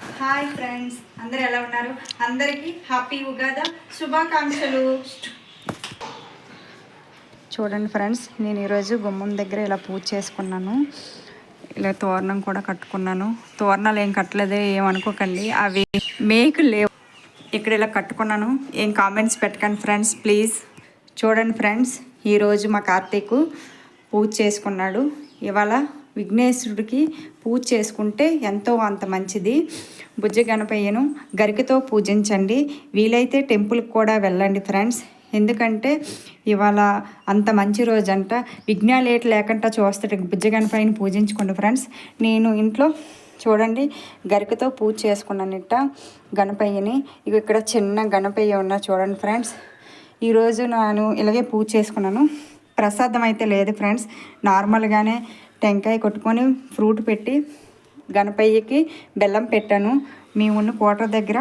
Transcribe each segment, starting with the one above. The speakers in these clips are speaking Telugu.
హాయ్ ఫ్రెండ్స్, అందరు ఎలా ఉన్నారు? అందరికీ హ్యాపీ ఉగాది శుభాకాంక్షలు. చూడండి ఫ్రెండ్స్, నేను ఈరోజు గుమ్మం దగ్గర ఇలా పూజ చేసుకున్నాను. ఇలా తోరణం కూడా కట్టుకున్నాను. తోరణాలు ఏం కట్టలేదే ఏమనుకోకండి, అవి మేకు లేవు. ఇక్కడ ఇలా కట్టుకున్నాను. ఏం కామెంట్స్ పెట్టకండి ఫ్రెండ్స్ ప్లీజ్. చూడండి ఫ్రెండ్స్, ఈరోజు మా కార్తీక్ పూజ చేసుకున్నాడు. ఇవాళ విఘ్నేశ్వరుడికి పూజ చేసుకుంటే ఎంతో అంత మంచిది. బుజ్జ గణపయ్యను గరికతో పూజించండి. వీలైతే టెంపుల్కి కూడా వెళ్ళండి ఫ్రెండ్స్. ఎందుకంటే ఇవాళ అంత మంచి రోజు అంట. విఘ్నాలు ఏటి లేకుండా చూస్తాడు. బుజ్జ గణపయ్యని పూజించుకోండి ఫ్రెండ్స్. నేను ఇంట్లో చూడండి గరికతో పూజ చేసుకున్నాను ఇట్ట గణపయ్యని. ఇక ఇక్కడ చిన్న గణపయ్య ఉన్నా చూడండి ఫ్రెండ్స్. ఈరోజు నేను ఇలాగే పూజ చేసుకున్నాను. ప్రసాదం అయితే లేదు ఫ్రెండ్స్, నార్మల్గానే టెంకాయ కొట్టుకొని ఫ్రూట్ పెట్టి గణపయ్యకి బెల్లం పెట్టాను. మేము ఉన్న కోట దగ్గర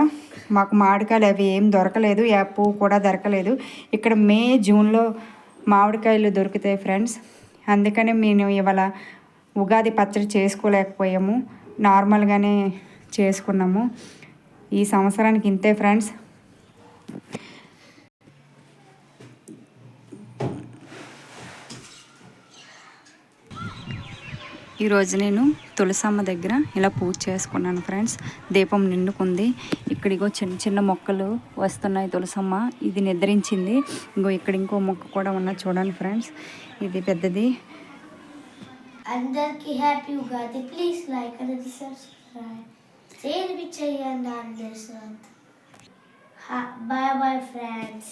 మాకు మామిడికాయలు అవి ఏం దొరకలేదు, ఏ పువ్వు కూడా దొరకలేదు. ఇక్కడ మే జూన్లో మామిడికాయలు దొరుకుతాయి ఫ్రెండ్స్. అందుకనే మేము ఇవాళ ఉగాది పచ్చడి చేసుకోలేకపోయాము, నార్మల్గానే చేసుకున్నాము. ఈ సంవత్సరానికి ఇంతే ఫ్రెండ్స్. ఈరోజు నేను తులసమ్మ దగ్గర ఇలా పూజ చేసుకున్నాను ఫ్రెండ్స్. దీపం నిండుకుంది. ఇక్కడిగో చిన్న చిన్న మొక్కలు వస్తున్నాయి. తులసమ్మ ఇది నిద్రించింది. ఇక్కడ ఇంకో మొక్క కూడా ఉన్నది చూడండి ఫ్రెండ్స్. ఇది పెద్దది. అందరికీ happy Ugadi. Please like and subscribe. Share చేయండి. Bye bye friends.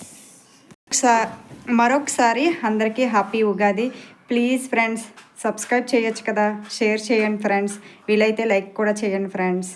మరొకసారి అందరికీ happy Ugadi. Please friends subscribe చేయొచ్చు కదా, షేర్ చేయండి ఫ్రెండ్స్. వీలైతే లైక్ కూడా చేయండి ఫ్రెండ్స్.